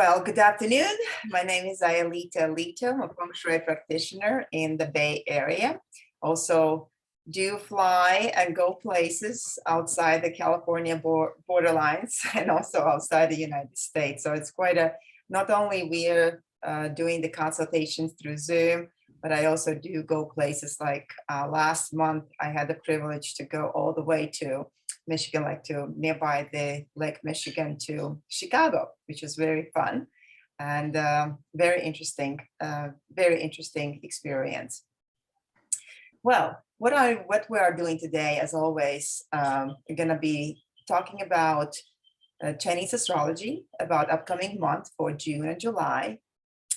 Well, good afternoon. My name is Ayalita Alito. I'm a Feng Shui practitioner in the Bay Area. Also do fly and go places outside the California borderlines and also outside the United States. So it's quite a, not only we're doing the consultations through Zoom, but I also do go places like last month, I had the privilege to go all the way to Michigan, like to nearby the Lake Michigan to Chicago, which is very fun and very interesting experience. Well, what we are doing today, as always, we're going to be talking about Chinese astrology, about upcoming month for June and July,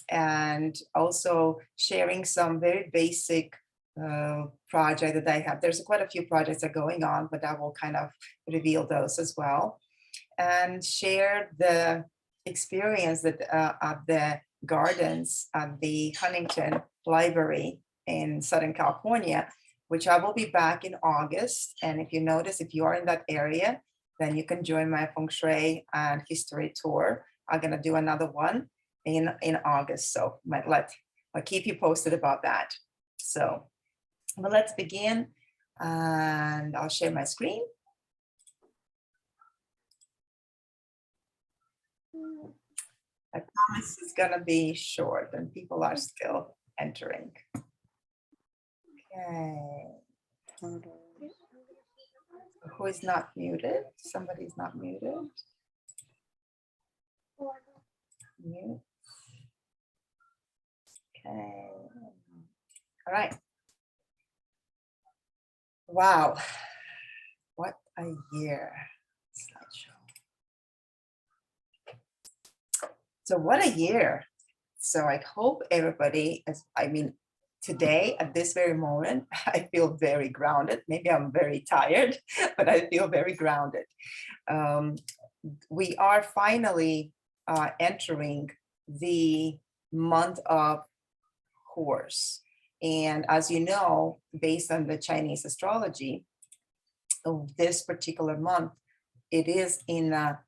and also sharing some very basic project that I have. There's quite a few projects that are going on, but I will kind of reveal those as well and share the experience that of the gardens at the Huntington Library in Southern California, which I will be back in August. And if you notice, if you are in that area, then you can join my Feng Shui and history tour. I'm gonna do another one in August, so I'll keep you posted about that. So, but let's begin, and I'll share my screen. I promise it's gonna be short, and people are still entering. Okay. Who is not muted? Somebody's not muted. Mute. Okay. All right. Wow. What a year. Slideshow. So what a year. So I hope everybody, today at this very moment, I feel very grounded. Maybe I'm very tired, but I feel very grounded. We are finally entering the month of Horse. And as you know, based on the Chinese astrology, of this particular month, it is in a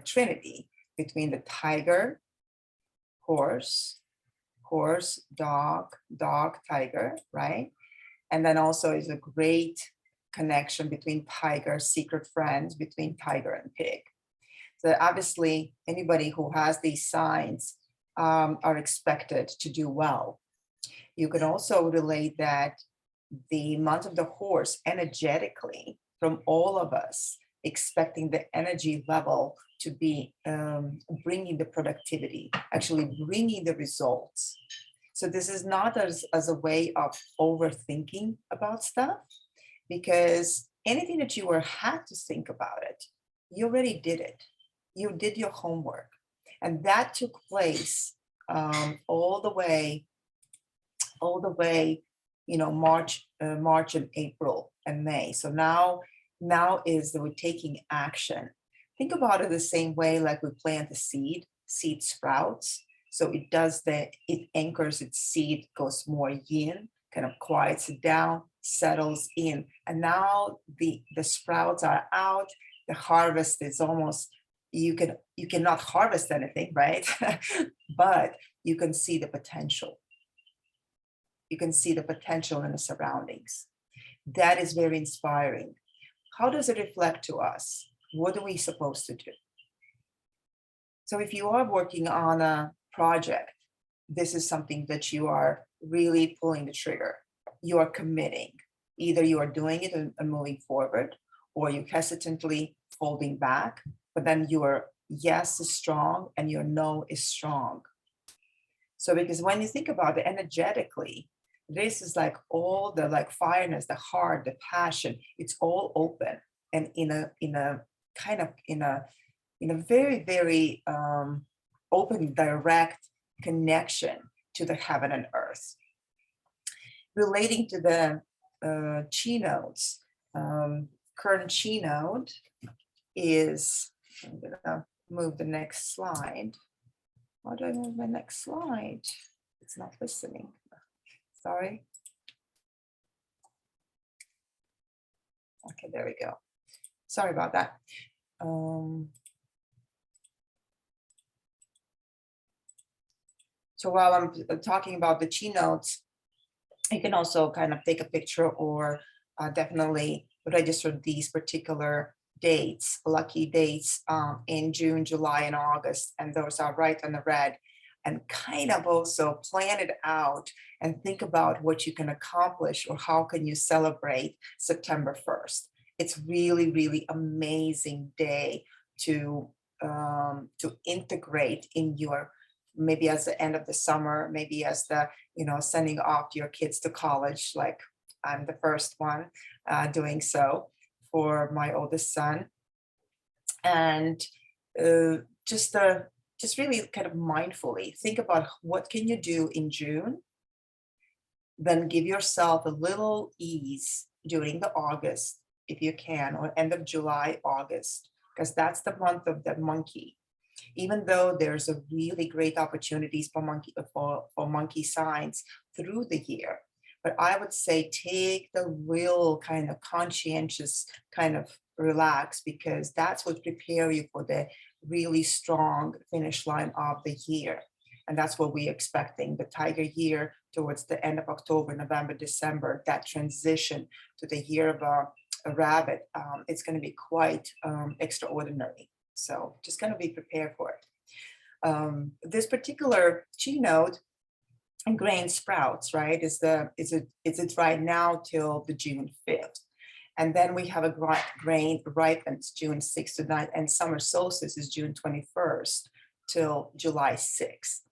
trinity between the tiger, horse, dog, tiger, right? And then also is a great connection between tiger, secret friends between tiger and pig. So obviously anybody who has these signs are expected to do well. You can also relate that the month of the horse energetically from all of us expecting the energy level to be bringing the productivity, actually bringing the results. So this is not as a way of overthinking about stuff, because anything that you had to think about it, you already did it. You did your homework, and that took place all the way, March and April and May. So now is that we're taking action. Think about it the same way like we plant the seed sprouts. So it anchors its seed, goes more yin, kind of quiets it down, settles in. And now the sprouts are out. The harvest is almost, you cannot harvest anything, right? But you can see the potential. You can see the potential in the surroundings. That is very inspiring. How does it reflect to us? What are we supposed to do? So if you are working on a project, this is something that you are really pulling the trigger. You are committing. Either you are doing it and moving forward, or you hesitantly folding back, but then your yes is strong and your no is strong. So because when you think about it energetically, this is like all the fireness, the heart, the passion, it's all open and in a very, very open, direct connection to the heaven and earth. Relating to the chi nodes, current chi node is, I'm gonna move the next slide. How do I move my next slide? It's not listening. Sorry. Okay, there we go. Sorry about that. So while I'm talking about the keynotes, you can also kind of take a picture or definitely register these particular dates, lucky dates in June, July, and August. And those are right on the red. And kind of also plan it out and think about what you can accomplish or how can you celebrate September 1st. It's really, really amazing day to integrate in your, maybe as the end of the summer, maybe as the, sending off your kids to college, like I'm the first one doing so for my oldest son. And just really kind of mindfully think about what can you do in June, then give yourself a little ease during the August, if you can, or end of July, August, because that's the month of the monkey. Even though there's a really great opportunities for monkey signs through the year, but I would say take the real kind of conscientious kind of relax, because that's what prepare you for the really strong finish line of the year. And that's what we're expecting, the tiger year towards the end of October, November, December, that transition to the year of a rabbit. It's going to be quite extraordinary. So just going to be prepared for it. This particular keynote, grain sprouts, right, is it right now till the June 5th. And then we have a grain ripens June 6th to 9th, and summer solstice is June 21st till July 6th.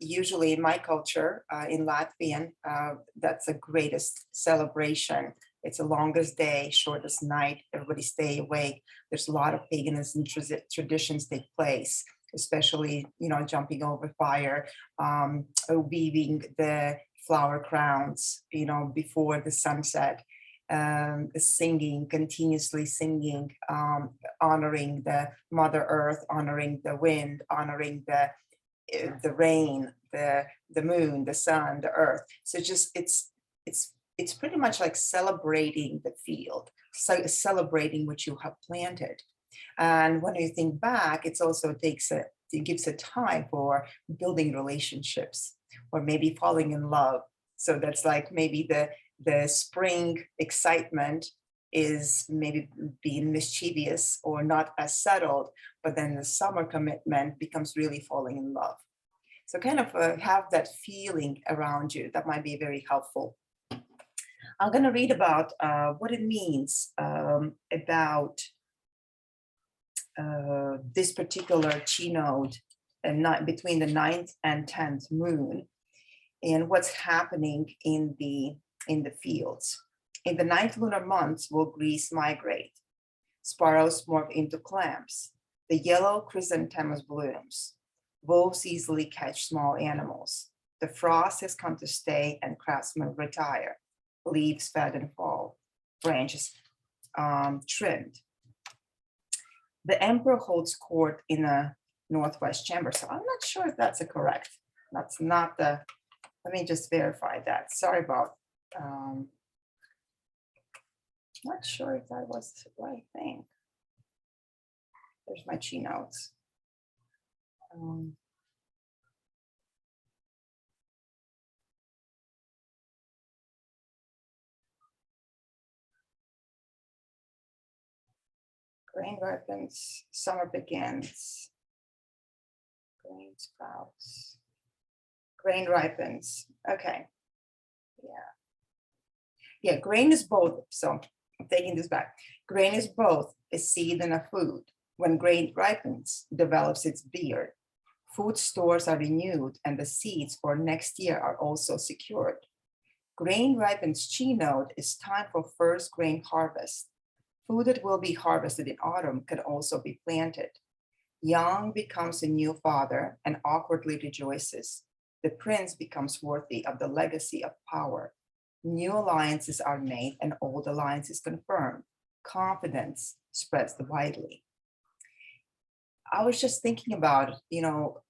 Usually in my culture, in Latvian, that's the greatest celebration. It's the longest day, shortest night, everybody stay awake. There's a lot of paganism and traditions take place, especially, jumping over fire, weaving the flower crowns, before the sunset, continuously singing, honoring the Mother Earth, honoring the wind, honoring the rain, the moon, the sun, the earth. So just it's pretty much like celebrating the field, so celebrating what you have planted. And when you think back, it gives a time for building relationships or maybe falling in love. So that's like maybe the spring excitement is maybe being mischievous or not as settled, but then the summer commitment becomes really falling in love. So kind of have that feeling around you. That might be very helpful. I'm going to read about what it means about this particular keynote between the 9th and 10th moon, and what's happening in the fields. In the 9th lunar month, will geese migrate. Sparrows morph into clams. The yellow chrysanthemum blooms. Wolves easily catch small animals. The frost has come to stay and craftsmen retire. Leaves fade and fall. Branches trimmed. The emperor holds court in a northwest chamber. So I'm not sure if that's correct. That's not the, let me just verify that. Sorry about, not sure if that was the right thing. There's my keynotes. Grain ripens, summer begins. Grain sprouts. Grain ripens. Okay. Yeah, grain is both. So I'm taking this back. Grain is both a seed and a food. When grain ripens, develops its beard. Food stores are renewed and the seeds for next year are also secured. Grain ripens keynote is time for first grain harvest. Food that will be harvested in autumn can also be planted. Young becomes a new father and awkwardly rejoices. The prince becomes worthy of the legacy of power. New alliances are made and old alliances confirmed. Confidence spreads widely. I was just thinking about,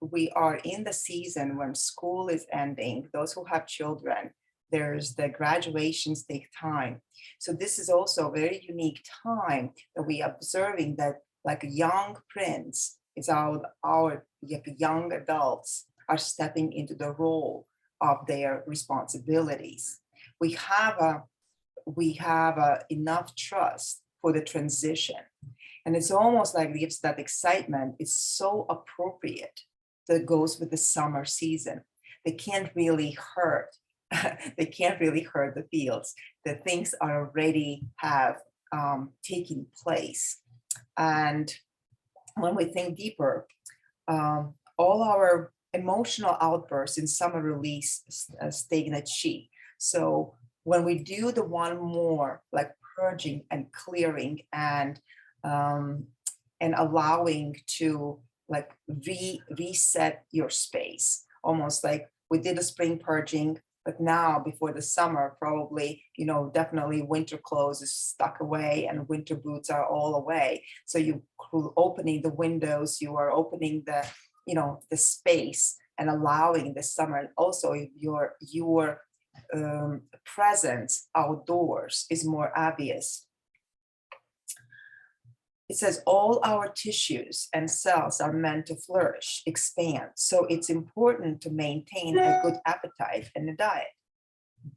we are in the season when school is ending. Those who have children, there's the graduations take time. So this is also a very unique time that we are observing that like a young prince is our young adults are stepping into the role of their responsibilities. We have a enough trust for the transition, and it's almost like gives that excitement. It's so appropriate that goes with the summer season. They can't really hurt. They can't really hurt the fields. The things are already have taken place. And when we think deeper, all our emotional outbursts in summer release stagnant chi. So when we do the one more, like purging and clearing um, and allowing to like reset your space, almost like we did a spring purging, but now before the summer, probably, definitely winter clothes is stuck away and winter boots are all away. So you opening the windows, you are opening the space and allowing the summer. And also your presence outdoors is more obvious. It says all our tissues and cells are meant to flourish, expand. So it's important to maintain a good appetite and a diet.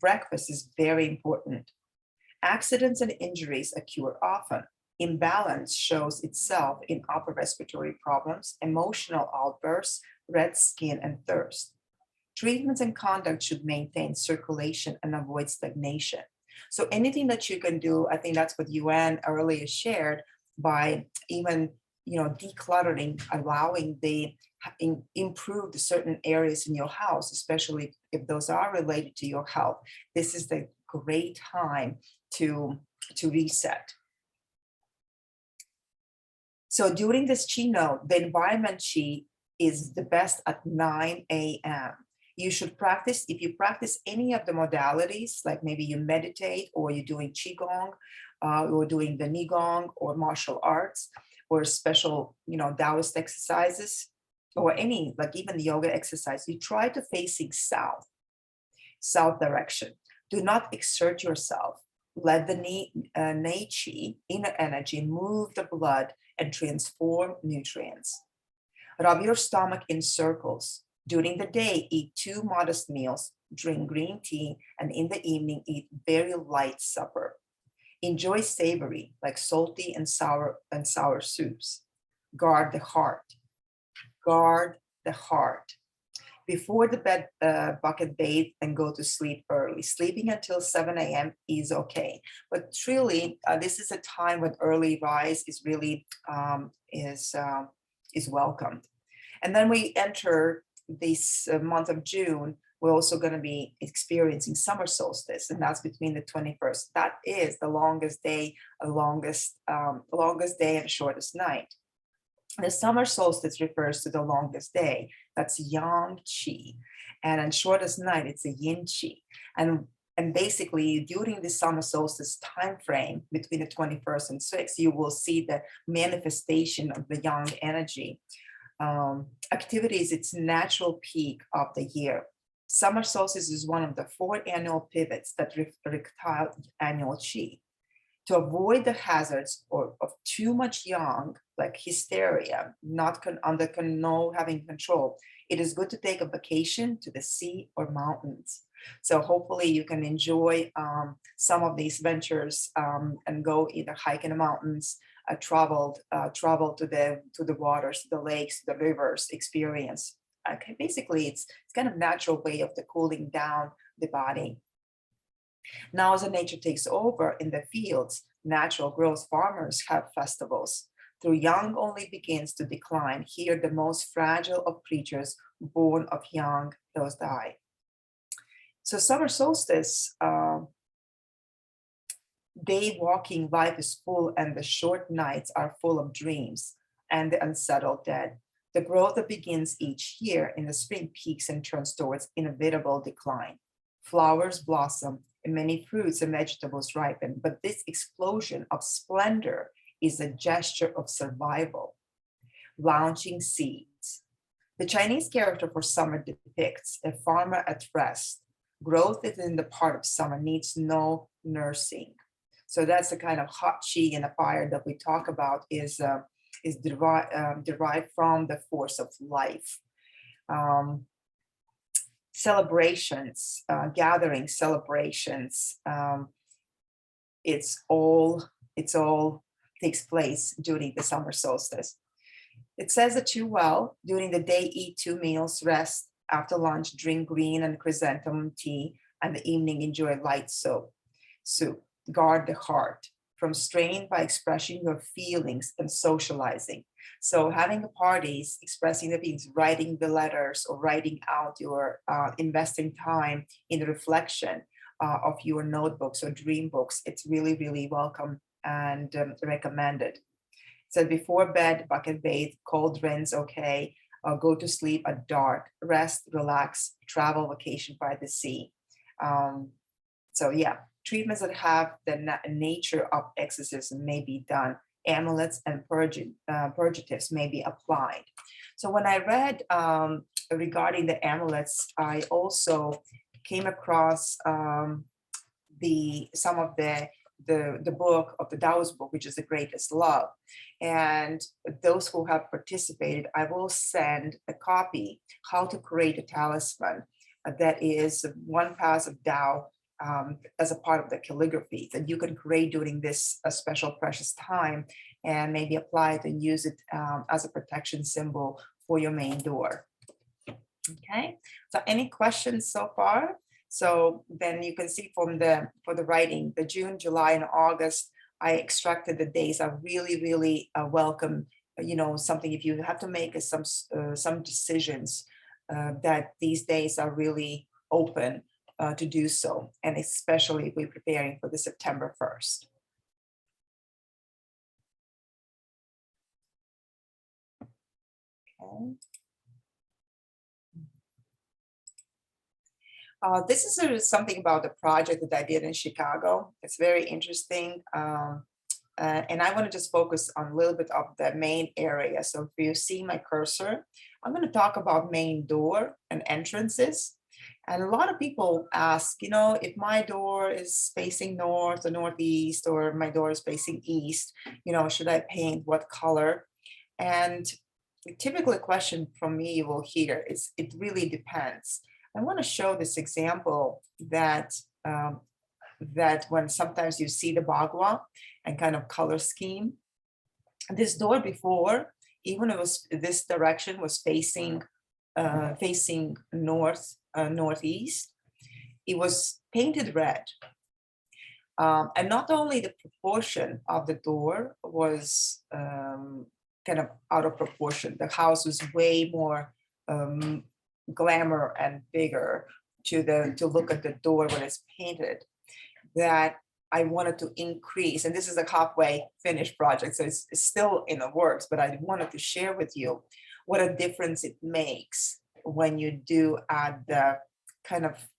Breakfast is very important. Accidents and injuries occur often. Imbalance shows itself in upper respiratory problems, emotional outbursts, red skin, and thirst. Treatments and conduct should maintain circulation and avoid stagnation. So anything that you can do, I think that's what UN earlier shared, by even decluttering, allowing improve the certain areas in your house, especially if those are related to your health. This is the great time to reset. So during this chi note, the environment chi is the best at 9 a.m. You should practice, if you practice any of the modalities, like maybe you meditate or you're doing qigong, or doing the Nigong or martial arts or special, Taoist exercises, or any, like even the yoga exercise, you try to facing south direction. Do not exert yourself. Let the Nei Chi, inner energy, move the blood and transform nutrients. Rub your stomach in circles. During the day, eat 2 modest meals, drink green tea, and in the evening, eat very light supper. Enjoy savory, like salty and sour soups. Guard the heart. Guard the heart. Before the bed bucket bathe and go to sleep early. Sleeping until 7 a.m. is okay, but truly, this is a time when early rise is really is welcomed. And then we enter this month of June. We're also going to be experiencing summer solstice, and that's between the 21st. That is the longest day, longest day and shortest night. The summer solstice refers to the longest day. That's yang qi, and on shortest night, it's a yin qi. And basically, during the summer solstice time frame between the 21st and 6th, you will see the manifestation of the yang energy. Activities, its natural peak of the year. Summer solstice is one of the 4 annual pivots that rectile annual qi. To avoid the hazards of too much yang, like hysteria, not having control, it is good to take a vacation to the sea or mountains. So hopefully you can enjoy some of these ventures and go either hike in the mountains, travel to the waters, the lakes, the rivers, experience. Okay, basically, it's kind of natural way of the cooling down the body. Now, as the nature takes over in the fields, natural growth farmers have festivals. Through yang only begins to decline. Here, the most fragile of creatures born of yang, those die. So summer solstice, day walking life is full, and the short nights are full of dreams and the unsettled dead. The growth that begins each year in the spring peaks and turns towards inevitable decline. Flowers blossom and many fruits and vegetables ripen, but this explosion of splendor is a gesture of survival. Launching seeds. The Chinese character for summer depicts a farmer at rest. Growth is in the part of summer, needs no nursing. So that's the kind of hot chi and the fire that we talk about is is derived from the force of life. Um, Celebrations, gatherings, celebrations. It's all takes place during the summer solstice. It says that you well during the day eat 2 meals, rest after lunch, drink green and chrysanthemum tea, and the evening enjoy light soup. Guard the heart from strain by expressing your feelings and socializing. So having parties, expressing the feelings, writing the letters or writing out your investing time in the reflection of your notebooks or dream books, it's really, really welcome and recommended. So before bed, bucket bathe, cold rinse, okay. Go to sleep at dark, rest, relax, travel, vacation by the sea. Um, so yeah, treatments that have the nature of exorcism may be done. Amulets and purgatives may be applied. So when I read regarding the amulets, I also came across some of the book of the Taoist book, which is The Greatest Love. And those who have participated, I will send a copy, How to Create a Talisman, that is one pass of Tao as a part of the calligraphy that you can create during this special precious time, and maybe apply it and use it as a protection symbol for your main door. Okay, so any questions so far? So then you can see for the writing, the June, July, and August, I extracted the days. I really, really welcome, something if you have to make some decisions, that these days are really open to do so, and especially if we're preparing for the September 1st. Okay. This is something about the project that I did in Chicago. It's very interesting. And I want to just focus on a little bit of the main area. So if you see my cursor, I'm going to talk about main door and entrances. And a lot of people ask, if my door is facing north or northeast, or my door is facing east, should I paint what color? And typically a question from me you will hear is, it really depends. I want to show this example that when sometimes you see the bagua and kind of color scheme. This door before, even it was this direction was facing northeast, it was painted red. And not only the proportion of the door was kind of out of proportion, the house was way more glamour and bigger to look at the door when it's painted, that I wanted to increase, and this is a halfway finished project, so it's still in the works, but I wanted to share with you what a difference it makes when you do add the kind of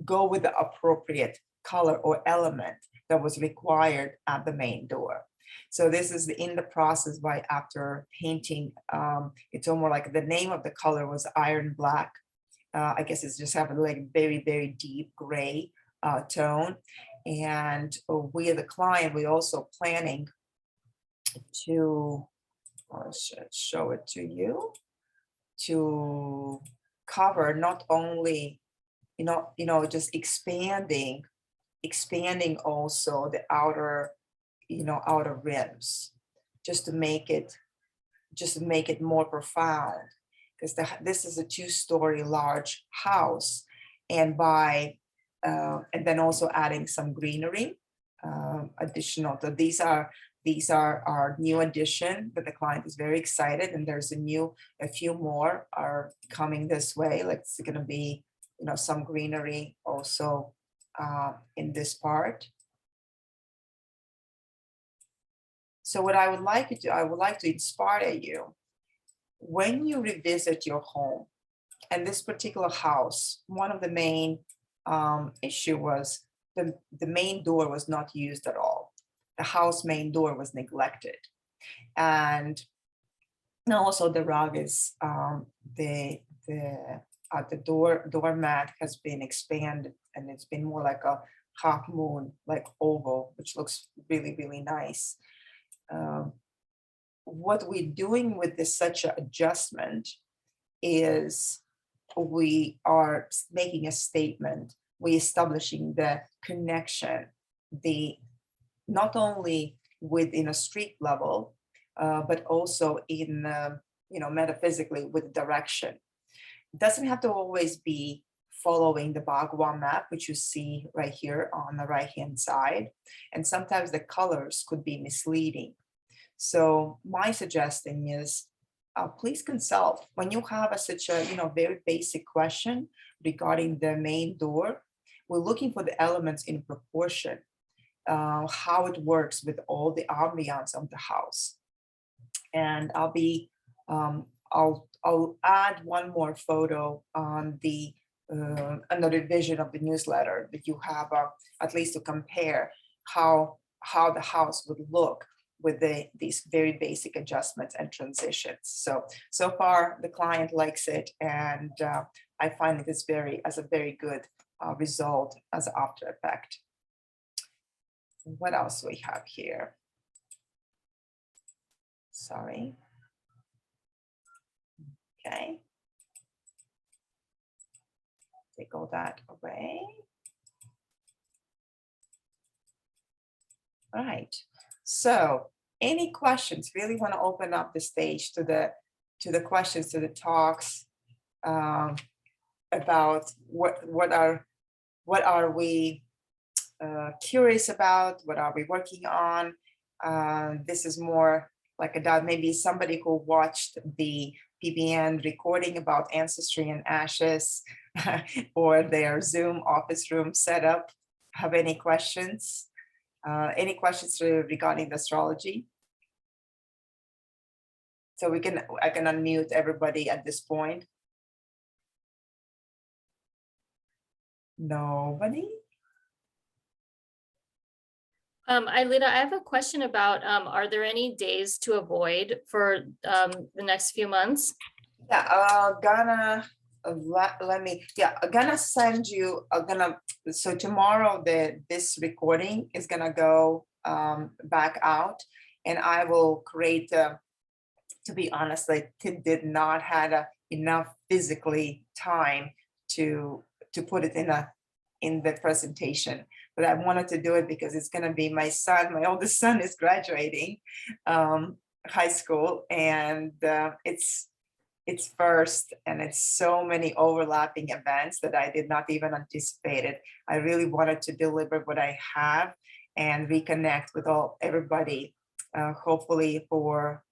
go with the appropriate color or element that was required at the main door. So this is in the process by after painting. It's almost like the name of the color was iron black. I guess it's just having like very, very deep gray tone. And we, the client, we also planning to show it to you, to cover not only, just expanding also the outer rims, just to make it more profound, because this is a 2-story large house, and and then also adding some greenery additional. So these are our new addition that the client is very excited, and there's a few more are coming this way. Like it's going to be some greenery also in this part. So what I would like to do, I would like to inspire you when you revisit your home. And this particular house, one of the main issue was the main door was not used at all. The house main door was neglected, and also the rug is the doormat has been expanded, and it's been more like a half moon, like oval, which looks really, really nice. what we're doing with this such an adjustment is we are making a statement, we establishing the connection, the not only within a street level, but also in metaphysically with direction. It doesn't have to always be following the Bhagwan map, which you see right here on the right hand side, and sometimes the colors could be misleading. So my suggestion is, please consult when you have such a very basic question regarding the main door. We're looking for the elements in proportion, how it works with all the ambiance of the house. And I'll add one more photo on the another vision of the newsletter that you have, at least to compare how the house would look with these very basic adjustments and transitions. So far the client likes it, and I find it is as a very good result as an after effect. What else we have here? Sorry. Okay. Take all that away. All right. So any questions? Really want to open up the stage to the questions, to the talks about what are we curious about? What are we working on? This is more like about maybe somebody who watched the PBN recording about ancestry and ashes or their Zoom office room setup. Have any questions? Any questions regarding the astrology? So I can unmute everybody at this point. Nobody? Ailita, I have a question about, are there any days to avoid for the next few months? Yeah, I'm gonna send you, so tomorrow this recording is gonna go back out, and I will create, to be honest, I did not had enough physically time to put it in the presentation, but I wanted to do it because it's going to be my oldest son is graduating high school, and it's first, and it's so many overlapping events that I did not even anticipate it. I really wanted to deliver what I have and reconnect with everybody, hopefully for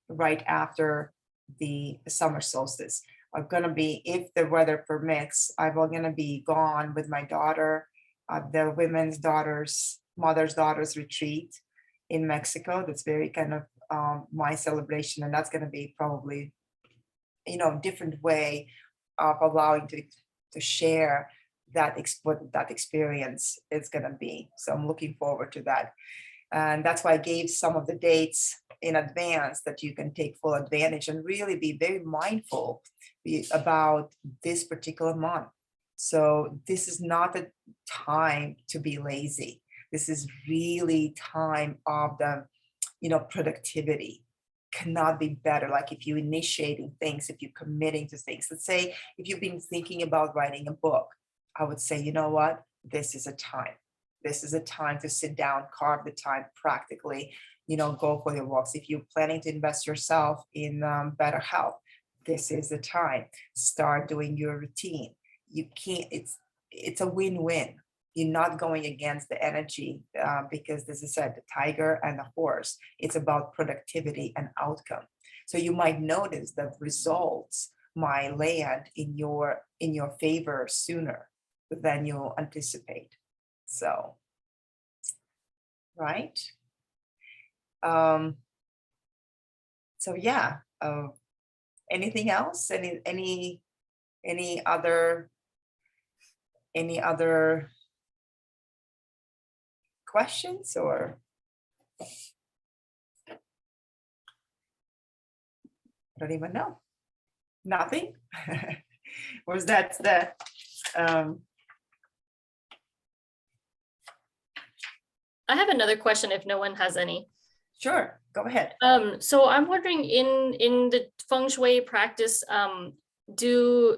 right after the summer solstice. I'm going to be, if the weather permits, I'm going to be gone with my daughter, the mother's daughters retreat in Mexico. That's very kind of my celebration. And that's going to be probably, different way of allowing to share what that experience is going to be. So I'm looking forward to that. And that's why I gave some of the dates in advance, that you can take full advantage and really be very mindful about this particular month. So this is not a time to be lazy. This is really time of the, productivity. Cannot be better. Like if you're initiating things, if you're committing to things, let's say if you've been thinking about writing a book, I would say, you know what, this is a time. This is a time to sit down, carve the time practically, go for your walks. If you're planning to invest yourself in better health, this is the time. Start doing your routine. You can't, it's a win-win. You're not going against the energy because, as I said, the tiger and the horse, it's about productivity and outcome. So you might notice that results might land in your favor sooner than you anticipate. So, right. So yeah, anything else? Any other questions, or I don't even know. Nothing. Was that the I have another question if no one has any. Sure, go ahead. So I'm wondering in the feng shui practice, do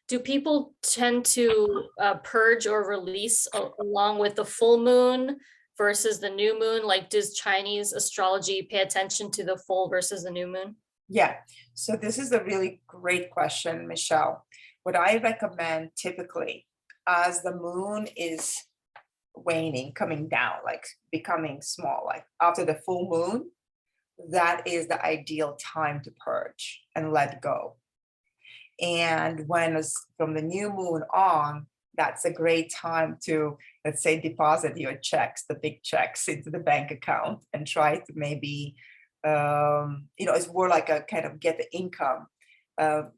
do people tend to purge or release along with the full moon versus the new moon? Like, does Chinese astrology pay attention to the full versus the new moon? Yeah, so this is a really great question, Michelle. What I recommend typically as the moon is waning, coming down, like becoming small, like after the full moon, that is the ideal time to purge and let go. And when it's from the new moon on, that's a great time to, let's say, deposit your checks, the big checks, into the bank account and try to maybe, it's more like a kind of get the income.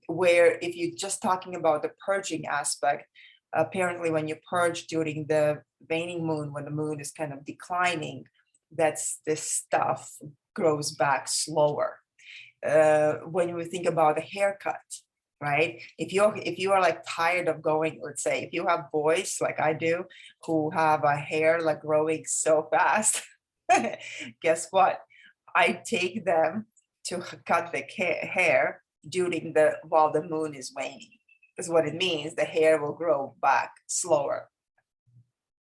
Where if you're just talking about the purging aspect, apparently when you purge during the waning moon, when the moon is kind of declining, that's this stuff grows back slower. When we think about a haircut, right? If you are like tired of going, let's say if you have boys like I do who have a hair like growing so fast, guess what? I take them to cut the hair during the while the moon is waning. Is what it means. The hair will grow back slower.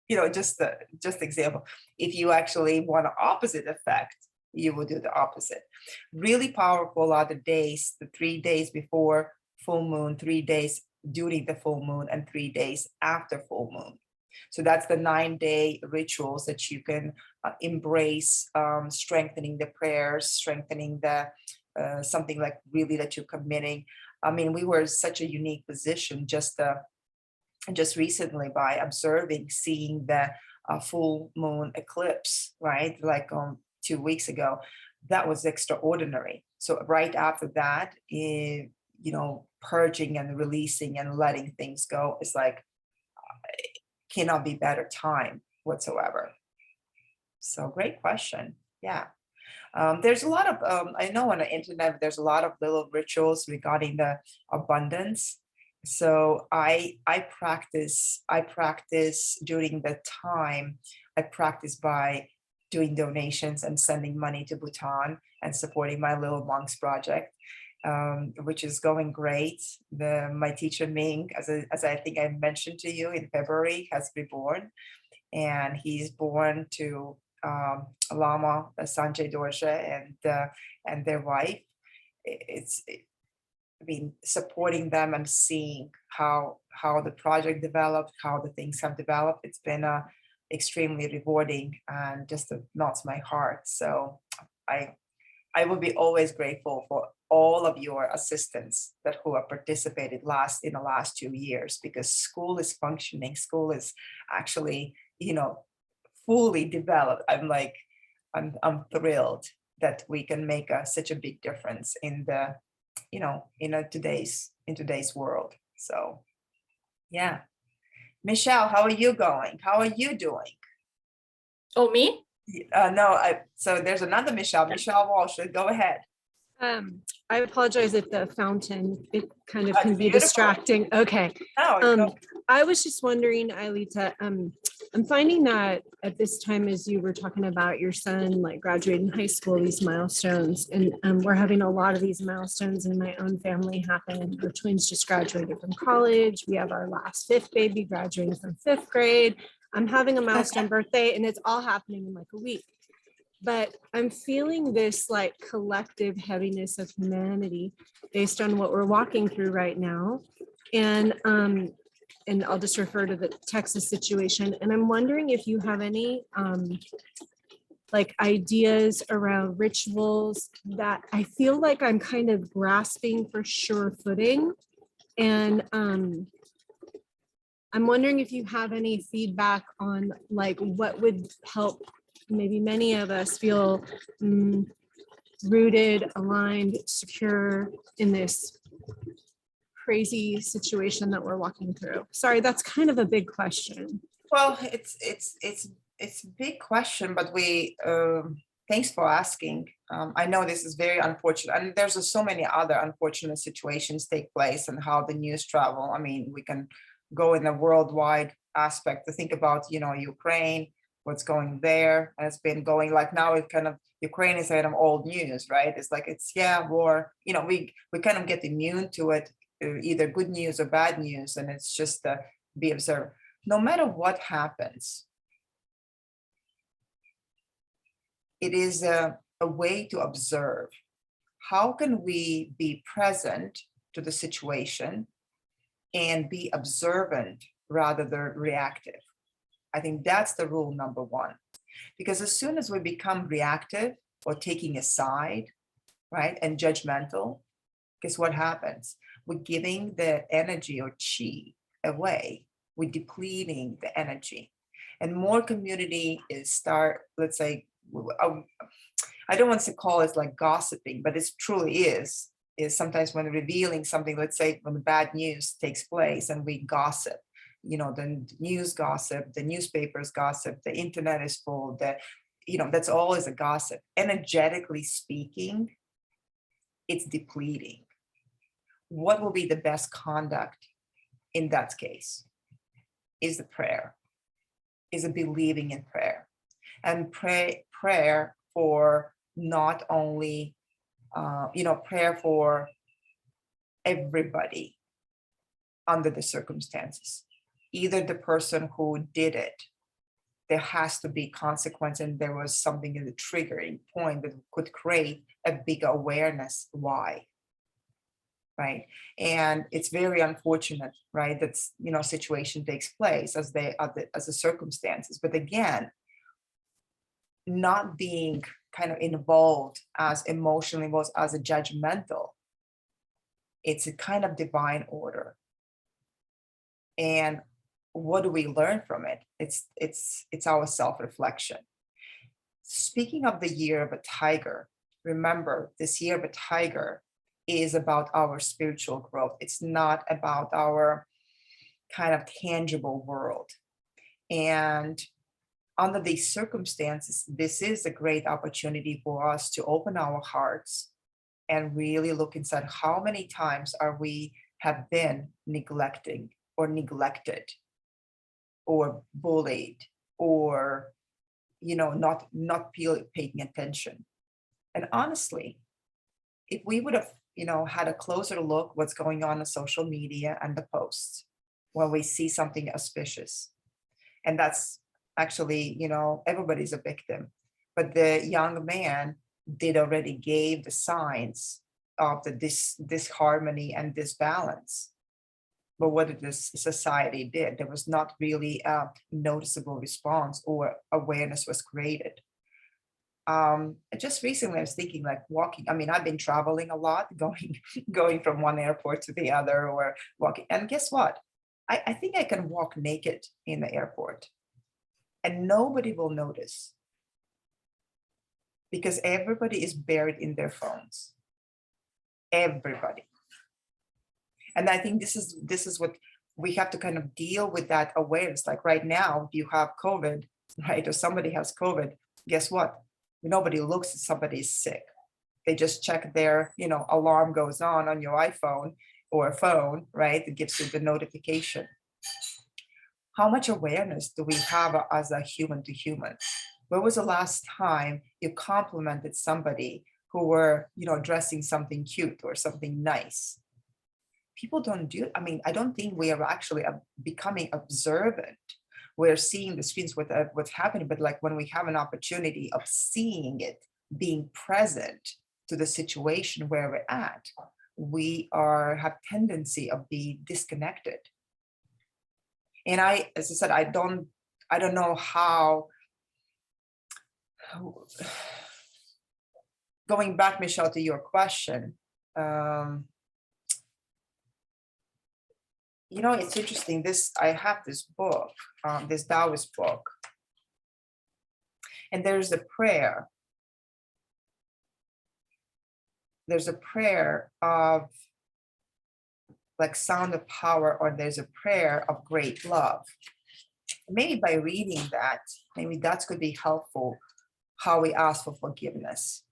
Just example. If you actually want an opposite effect, you will do the opposite. Really powerful are the days, the 3 days before full moon, 3 days during the full moon, and 3 days after full moon. So that's the 9-day rituals that you can embrace, strengthening the prayers, strengthening the something like really that you're committing. I mean, we were in such a unique position just recently by observing, seeing the full moon eclipse, right? Like 2 weeks ago, that was extraordinary. So right after that, purging and releasing and letting things go is like cannot be better time whatsoever. So great question. Yeah. There's a lot of I know on the internet there's a lot of little rituals regarding the abundance. So I practice during the time. I practice by doing donations and sending money to Bhutan and supporting my little monks project, which is going great. My teacher Ming, as I think I mentioned to you in February, has reborn, and he's born to Lama Sanjay Dorje and their wife. I mean, supporting them and seeing how the project developed, how the things have developed. It's been extremely rewarding and just melts my heart. So I I will be always grateful for all of your assistants that who have participated in the last 2 years, because school is functioning. School is actually, fully developed. I'm thrilled that we can make such a big difference in the, in today's world. So yeah. Michelle, how are you going? How are you doing? Oh, me? No, so there's another Michelle Walsh. Go ahead. I apologize if the fountain, it kind of That's can be beautiful. distracting. Okay. No, I was just wondering, Ailita, I'm finding that at this time, as you were talking about your son, like graduating high school, these milestones, and we're having a lot of these milestones in my own family happen. Our twins just graduated from college. We have our last fifth baby graduating from fifth grade. I'm having a milestone birthday, and it's all happening in like a week. But I'm feeling this like collective heaviness of humanity based on what we're walking through right now. And I'll just refer to the Texas situation. And I'm wondering if you have any like ideas around rituals that I feel like I'm kind of grasping for sure footing. And I'm wondering if you have any feedback on like what would help maybe many of us feel rooted, aligned, secure in this crazy situation that we're walking through. Sorry, that's kind of a big question. well, it's a big question, but thanks for asking. I know this is very unfortunate, and there's so many other unfortunate situations take place, and how the news travel. I mean, we can go in a worldwide aspect to think about, Ukraine, what's going there. And it's been going like now it kind of Ukraine is kind of old news, right? It's like it's war. We kind of get immune to it, either good news or bad news, and it's just be observed. No matter what happens, it is a way to observe. How can we be present to the situation and be observant rather than reactive? I think that's the rule number one. Because as soon as we become reactive or taking a side, right, and judgmental, guess what happens? We're giving the energy or chi away. We're depleting the energy. And more community is let's say, I don't want to call it like gossiping, but it truly is sometimes when revealing something, let's say when the bad news takes place and we gossip, the news gossip, the newspapers gossip, the internet is full, that's always a gossip. Energetically speaking, it's depleting. What will be the best conduct in that case? Is the prayer, is a believing in prayer. And prayer for not only, prayer for everybody under the circumstances. Either the person who did it, there has to be consequence, and there was something in the triggering point that could create a big awareness why, right? And it's very unfortunate, right? That's situation takes place as the circumstances. But again, not being kind of involved as emotionally involved as a judgmental, it's a kind of divine order. And what do we learn from it? It's our self-reflection. Speaking of the year of a tiger, remember this year of a tiger is about our spiritual growth. It's not about our kind of tangible world. And under these circumstances, this is a great opportunity for us to open our hearts and really look inside. How many times have been neglecting or neglected or bullied or not paying attention? And honestly, if we would have had a closer look what's going on social media and the posts when we see something auspicious, and that's actually everybody's a victim, but the young man did already gave the signs of this harmony and this balance. But what did this society did? There was not really a noticeable response or awareness was created. Just recently I was thinking like walking. I mean, I've been traveling a lot, going from one airport to the other or walking. And guess what? I think I can walk naked in the airport and nobody will notice because everybody is buried in their phones. Everybody. And I think this is what we have to kind of deal with, that awareness. Like right now, if you have COVID, right, or somebody has COVID, guess what? Nobody looks at somebody is sick. They just check their, alarm goes on your iPhone or a phone, right? It gives you the notification. How much awareness do we have as a human to human? When was the last time you complimented somebody who were, dressing something cute or something nice? People don't do it. I mean, I don't think we are actually becoming observant. We're seeing the screens with what's happening, but like when we have an opportunity of seeing it, being present to the situation where we're at, we have tendency of being disconnected. And as I said, I don't know how. Going back, Michelle, to your question, it's interesting. I have this book, this Taoist book, and there's a prayer. There's a prayer of like sound of power, or there's a prayer of great love. Maybe by reading that, maybe that could be helpful, how we ask for forgiveness.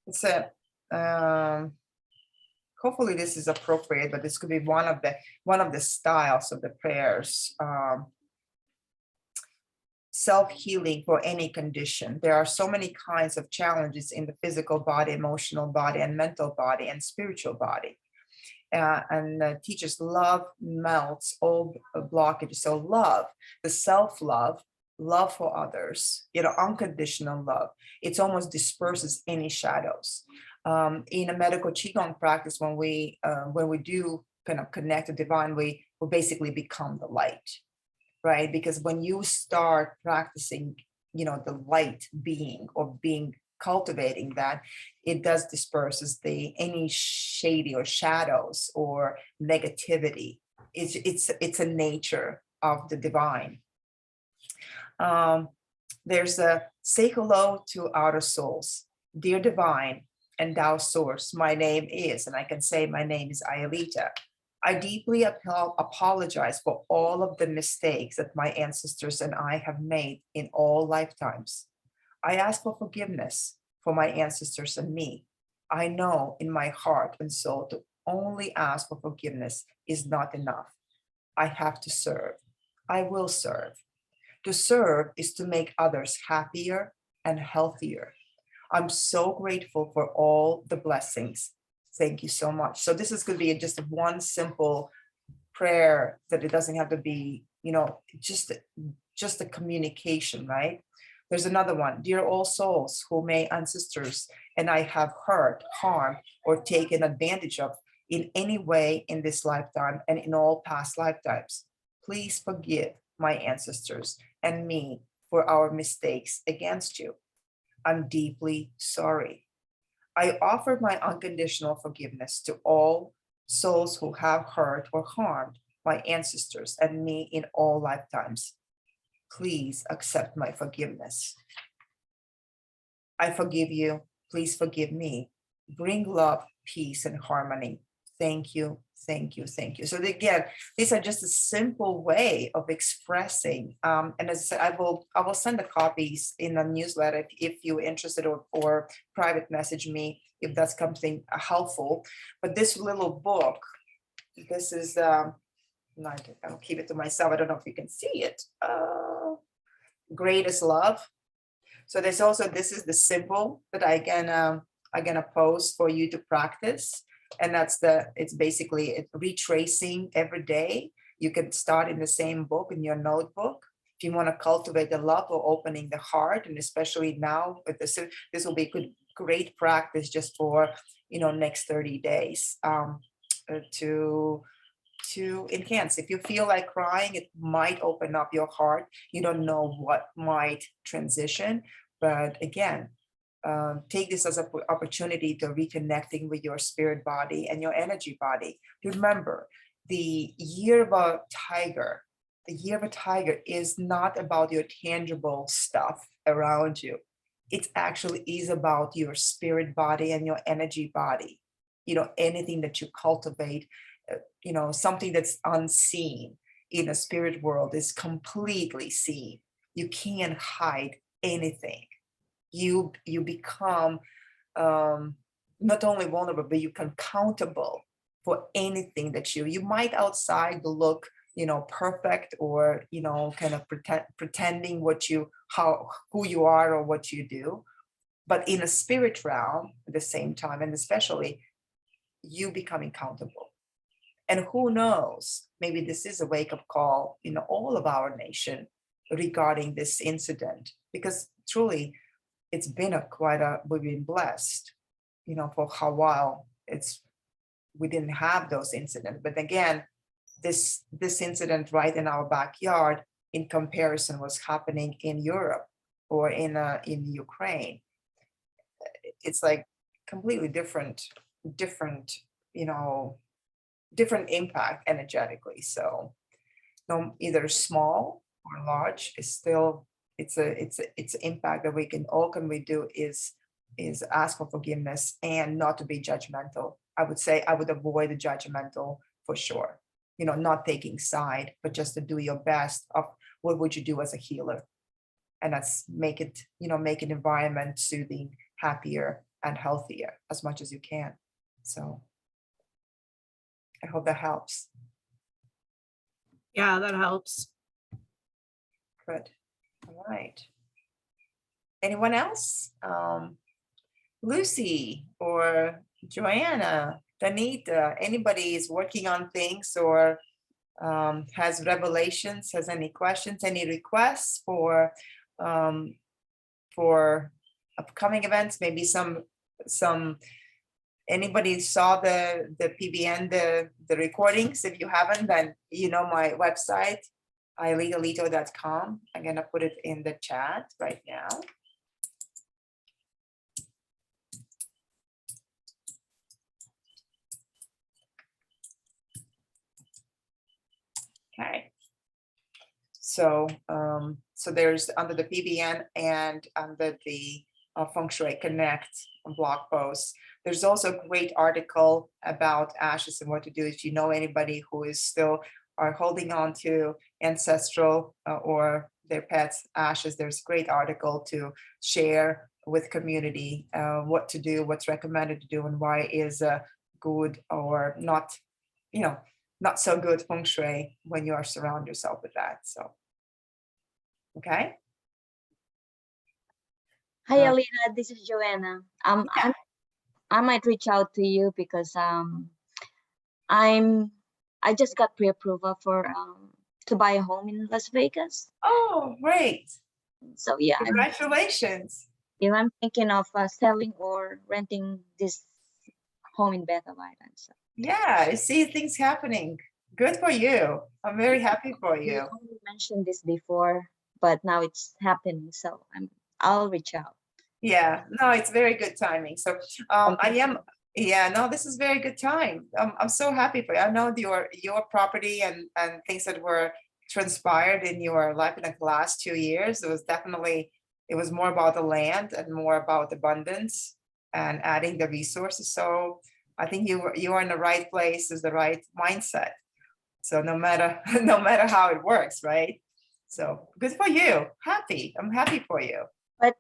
It's a hopefully this is appropriate, but this could be one of the styles of the prayers. Self-healing for any condition. There are so many kinds of challenges in the physical body, emotional body, and mental body, and spiritual body. And teaches love melts all blockages. So love, the self-love, love for others, unconditional love, it almost disperses any shadows. In a medical qigong practice, when we do kind of connect to divine, we basically become the light, right? Because when you start practicing, the light being or being cultivating that, it does disperses any shady or shadows or negativity. It's a nature of the divine. There's a say hello to outer souls, dear divine and thou source. My name is, and I can say my name is Ayalita. I deeply apologize for all of the mistakes that my ancestors and I have made in all lifetimes. I ask for forgiveness for my ancestors and me. I know in my heart and soul to only ask for forgiveness is not enough. I have to serve. I will serve. To serve is to make others happier and healthier. I'm so grateful for all the blessings. Thank you so much. So this is going to be just one simple prayer, that it doesn't have to be, just a communication, right? There's another one. Dear all souls who may ancestors and I have hurt, harmed, or taken advantage of in any way in this lifetime and in all past lifetimes, please forgive my ancestors and me for our mistakes against you. I'm deeply sorry. I offer my unconditional forgiveness to all souls who have hurt or harmed my ancestors and me in all lifetimes. Please accept my forgiveness. I forgive you. Please forgive me. Bring love, peace, and harmony. Thank you, thank you, thank you. So again, these are just a simple way of expressing. And as I said, I will send the copies in the newsletter if you're interested, or private message me if that's something helpful. But this little book, this is I'll keep it to myself. I don't know if you can see it. Greatest Love. So there's also, this is the symbol that I'm gonna post for you to practice. And it's basically retracing every day. You can start in the same book, in your notebook. If you want to cultivate the love or opening the heart, and especially now with this will be great practice just for, next 30 days to enhance. If you feel like crying, it might open up your heart. You don't know what might transition, but again, take this as an opportunity to reconnecting with your spirit body and your energy body. Remember, the year of a tiger is not about your tangible stuff around you. It actually is about your spirit body and your energy body. Anything that you cultivate, something that's unseen in a spirit world is completely seen. You can't hide anything. You become not only vulnerable, but you can countable for anything that you might outside look, perfect, or kind of pretending who you are or what you do. But in a spirit realm at the same time, and especially you becoming countable. And who knows, maybe this is a wake-up call in all of our nation regarding this incident, because truly it's been we've been blessed, for a while. We didn't have those incidents, but again, this incident right in our backyard, in comparison, was happening in Europe or in Ukraine. It's like completely different, different impact energetically. So, either small or large is still. It's an impact that we can do is ask for forgiveness and not to be judgmental. I would say I would avoid the judgmental for sure. Not taking side, but just to do your best of what would you do as a healer, and that's make an environment soothing, happier, and healthier as much as you can. So I hope that helps. Yeah, that helps. Good. All right. Anyone else? Lucy or Joanna, Danita, anybody is working on things or has revelations, has any questions, any requests for upcoming events? Maybe some anybody saw the PBN, the recordings? If you haven't, then you know my website, ailetalito.com. I'm gonna put it in the chat right now. Okay. So so there's under the PBN and under the Feng Shui Connect blog post. There's also a great article about ashes and what to do if you know anybody who is still are holding on to ancestral or their pets' ashes. There's a great article to share with community what to do, what's recommended to do, and why is good or not, not so good feng shui when you are surround yourself with that. So, okay. Hi, Alina. This is Joanna. I might reach out to you because I just got pre-approval for to buy a home in Las Vegas. Oh, great. So yeah, Congratulations. I'm thinking of selling or renting this home in Bethel Island. So Yeah, I see things happening. Good for you. I'm very happy for you you. only mentioned this before, but now it's happening. So I'll reach out. Yeah, no, it's very good timing. So yeah, no, this is very good time. I'm so happy for you. I know your property and things that were transpired in your life in the last 2 years. It was more about the land and more about abundance and adding the resources. So I think you are in the right place, is the right mindset. So no matter how it works, right? So good for you. Happy. I'm happy for you. But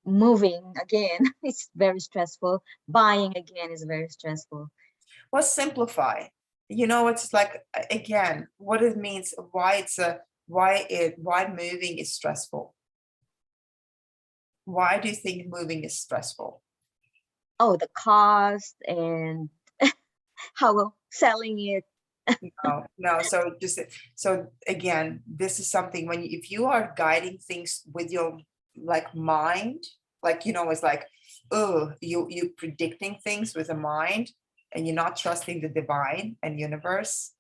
moving again is very stressful. Buying again is very stressful. Well, simplify. It's like, again, what it means, why moving is stressful. Why do you think moving is stressful? Oh, the cost and how selling it. No. So again, this is something if you are guiding things with your mind, it's like, oh, you predicting things with a mind and you're not trusting the divine and universe,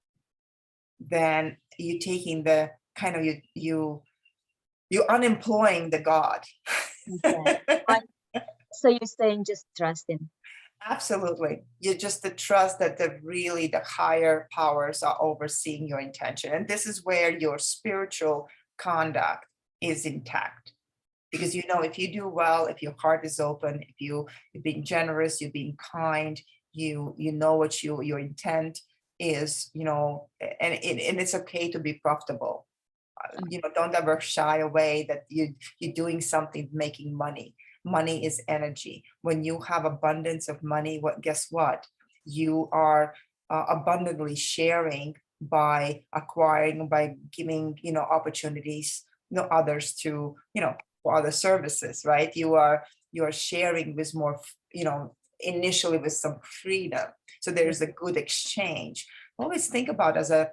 then you're taking the kind of you're unemploying the God. Okay. So you're saying just trusting. Absolutely. You just the trust that the higher powers are overseeing your intention. And this is where your spiritual conduct is intact. Because if you do well, if your heart is open, if you're being generous, you're being kind, you know what your intent is, and it's okay to be profitable. Don't ever shy away that you're doing something making money. Money is energy. When you have abundance of money, guess what? You are abundantly sharing by acquiring, by giving, opportunities, others to, for other services, right? You are sharing with more, initially with some freedom. So there's a good exchange. Always think about as an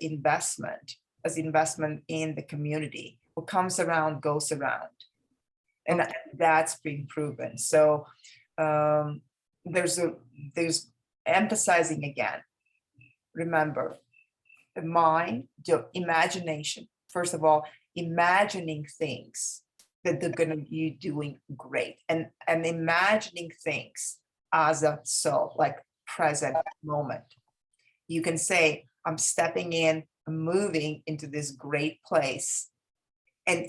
investment, in the community. What comes around goes around. And that's been proven. So there's emphasizing again. Remember, the mind, your imagination. First of all, imagining things that they're gonna be doing great, and imagining things as a soul, like present moment. You can say, I'm stepping in, I'm moving into this great place. And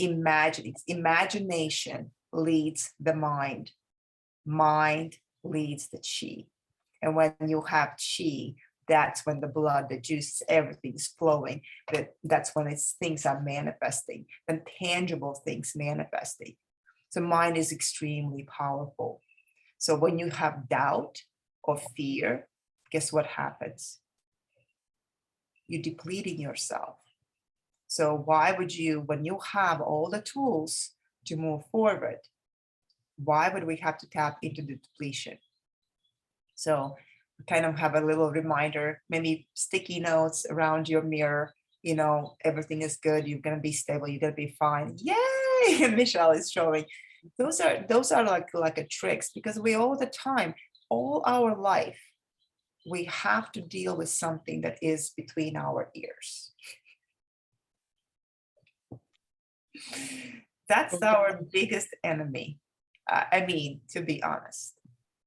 imagination leads the mind. Mind leads the chi. And when you have chi, that's when the blood, the juice, everything's flowing. That's when things are manifesting, and tangible things manifesting. So mind is extremely powerful. So when you have doubt or fear, guess what happens? You're depleting yourself. So why would you, when you have all the tools to move forward, why would we have to tap into the depletion? So kind of have a little reminder, maybe sticky notes around your mirror, everything is good, you're going to be stable, you're going to be fine. Yay! Michelle is showing. Those are like a tricks, because we all the time, all our life, we have to deal with something that is between our ears. That's our biggest enemy. I mean, to be honest,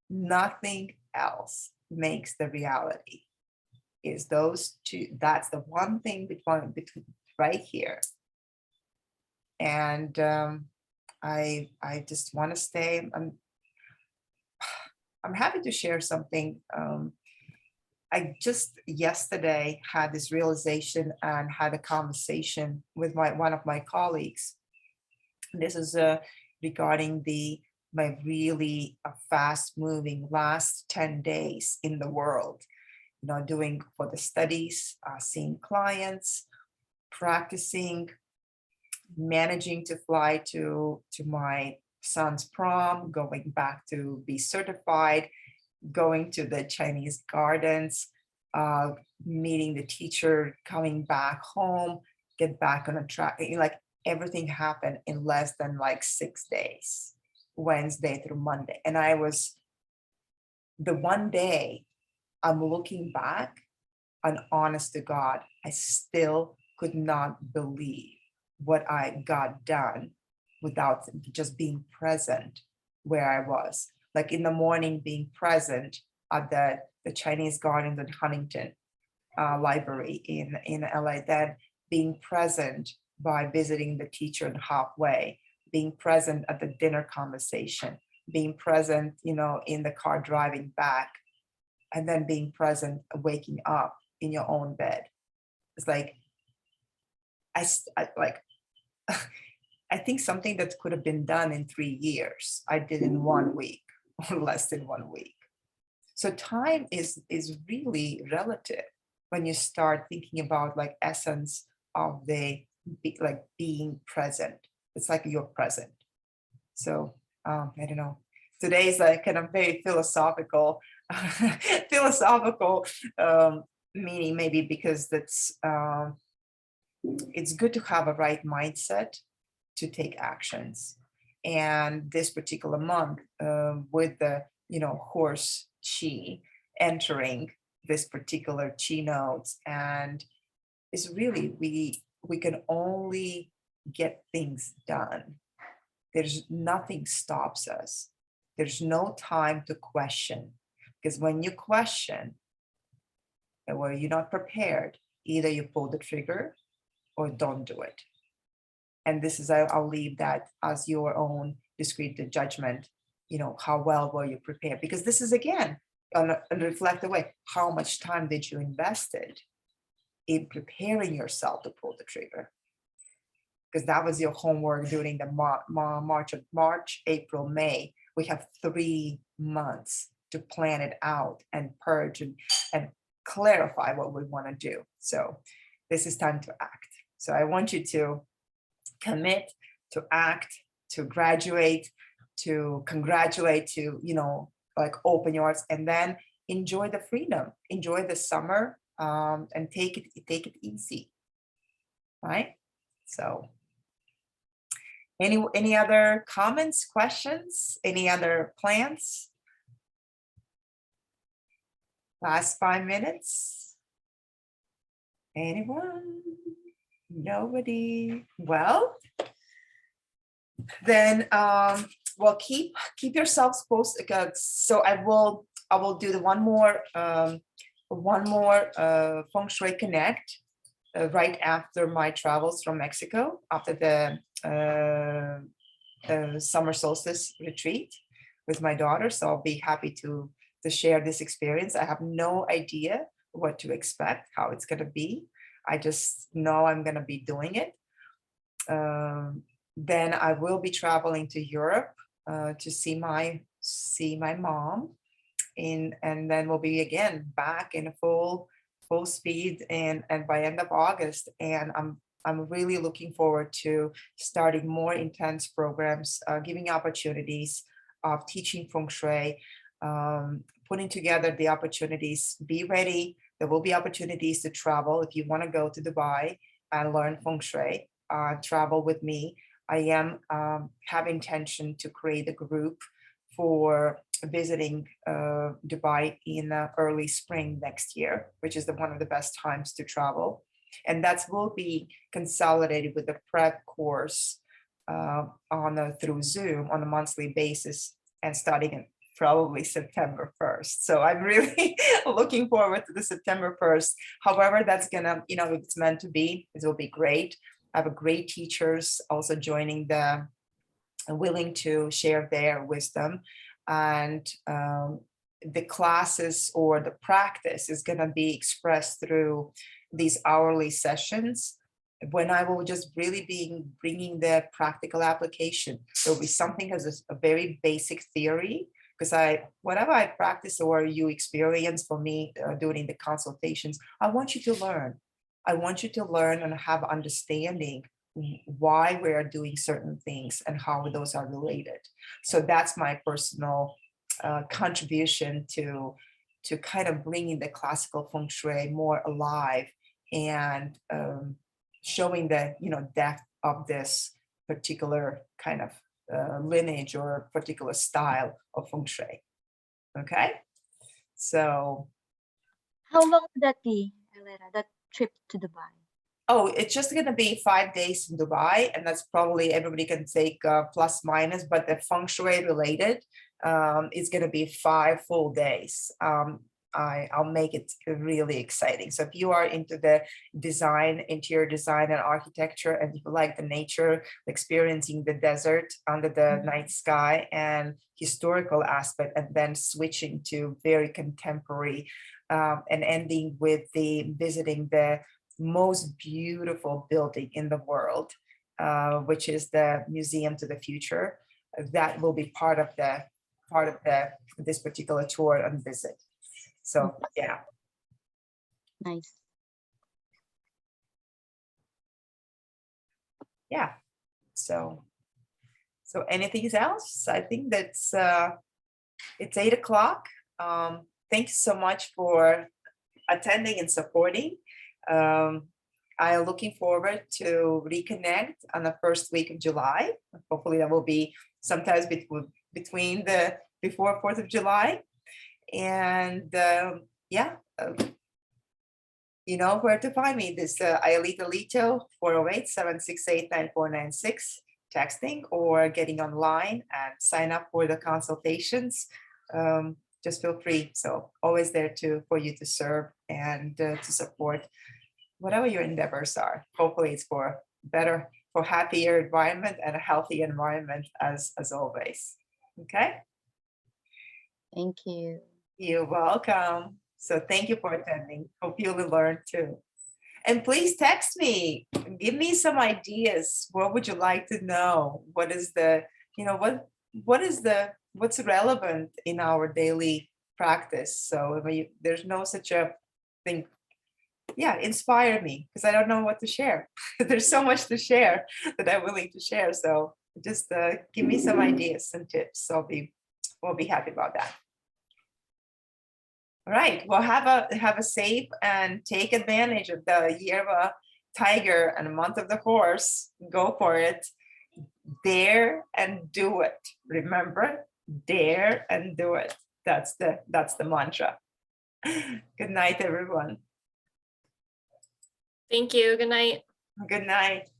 nothing else makes the reality. Is those two. That's the one thing between right here. And I just want to stay. I'm happy to share something. I just yesterday had this realization and had a conversation with one of my colleagues. This is regarding my really fast moving last 10 days in the world, doing for the studies, seeing clients, practicing, managing to fly to my son's prom, going back to be certified, going to the Chinese gardens, meeting the teacher, coming back home, get back on a track. Like everything happened in less than like 6 days, Wednesday through Monday. And I was, the one day I'm looking back, and honest to God, I still could not believe what I got done without just being present where I was. Like in the morning, being present at the Chinese Gardens at Huntington Library in LA, then being present by visiting the teacher in halfway, being present at the dinner conversation, being present, in the car driving back, and then being present, waking up in your own bed. It's like, I think something that could have been done in 3 years, I did in 1 week or less than 1 week. So time is really relative when you start thinking about like essence of being present. It's like you're present. So I don't know. Today's like kind of very philosophical, meaning, maybe because it's good to have a right mindset to take actions. And this particular month, with the horse chi entering this particular chi nodes, and it's really we can only get things done. There's nothing stops us. There's no time to question, because when you question, or you're not prepared, either you pull the trigger or don't do it. And this is, I'll leave that as your own discrete judgment, how well were you prepared? Because this is, again, on a reflective way, how much time did you invested in preparing yourself to pull the trigger? Because that was your homework during the March, April, May. We have 3 months to plan it out and purge and clarify what we want to do. So this is time to act. So I want you to commit, to act, to graduate, to congratulate, to open your hearts, and then enjoy the freedom, enjoy the summer, and take it easy, right? So any other comments, questions, any other plans? Last 5 minutes. Anyone? Nobody? Well, then well, keep yourselves posted. So I will do the one more Feng Shui Connect right after my travels from Mexico, after the summer solstice retreat with my daughter. So I'll be happy to share this experience. I have no idea what to expect, how it's going to be. I just know I'm going to be doing it. Then I will be traveling to Europe to see my mom, and then we'll be again back in full speed and by end of August. And I'm really looking forward to starting more intense programs, giving opportunities of teaching feng shui, putting together the opportunities. Be ready. There will be opportunities to travel. If you want to go to Dubai and learn feng shui, travel with me. I am have intention to create a group for visiting Dubai in early spring next year, which is one of the best times to travel. And that will be consolidated with the prep course through Zoom on a monthly basis, and starting in probably September 1st. So I'm really looking forward to the September 1st. However, that's gonna, if it's meant to be, it will be great. I have a great teachers also joining willing to share their wisdom, and the classes or the practice is going to be expressed through these hourly sessions, when I will just really be bringing the practical application. There'll be something as a very basic theory, because whatever I practice or you experience for me during the consultations, I want you to learn. I want you to learn and have understanding why we're doing certain things and how those are related. So that's my personal contribution to kind of bringing the classical feng shui more alive, and showing the depth of this particular kind of lineage or particular style of feng shui. Okay, so How long would that be, Elena, that trip to Dubai? oh, it's just going to be 5 days in Dubai, and that's probably everybody can take plus minus, but the feng shui related is going to be 5 full days. I'll make it really exciting. So if you are into the design, interior design and architecture, and if you like the nature, experiencing the desert under the night sky and historical aspect, and then switching to very contemporary, and ending with visiting the most beautiful building in the world, which is the Museum to the Future. That will be part of this particular tour and visit. So yeah. Nice. Yeah. So anything else? I think that's it's 8 o'clock. Thanks so much for attending and supporting. I am looking forward to reconnect on the first week of July. Hopefully that will be sometimes before 4th of July. And yeah, you know where to find me. This Aelita Lito, 408-768-9496, texting or getting online and sign up for the consultations. Just feel free. So always there for you to serve and to support whatever your endeavors are. Hopefully it's for happier environment and a healthy environment as always. Okay. Thank you. You're welcome. So thank you for attending. Hope you'll learn too. And please text me. Give me some ideas. What would you like to know? What is what's relevant in our daily practice? So there's no such a thing. Yeah, inspire me, because I don't know what to share. There's so much to share that I'm willing to share. So just give me some ideas and tips. So we'll be happy about that. All right. Well, have a safe and take advantage of the year of a tiger and a month of the horse. Go for it. Dare and do it. Remember, dare and do it. That's the mantra. Good night, everyone. Thank you. Good night. Good night.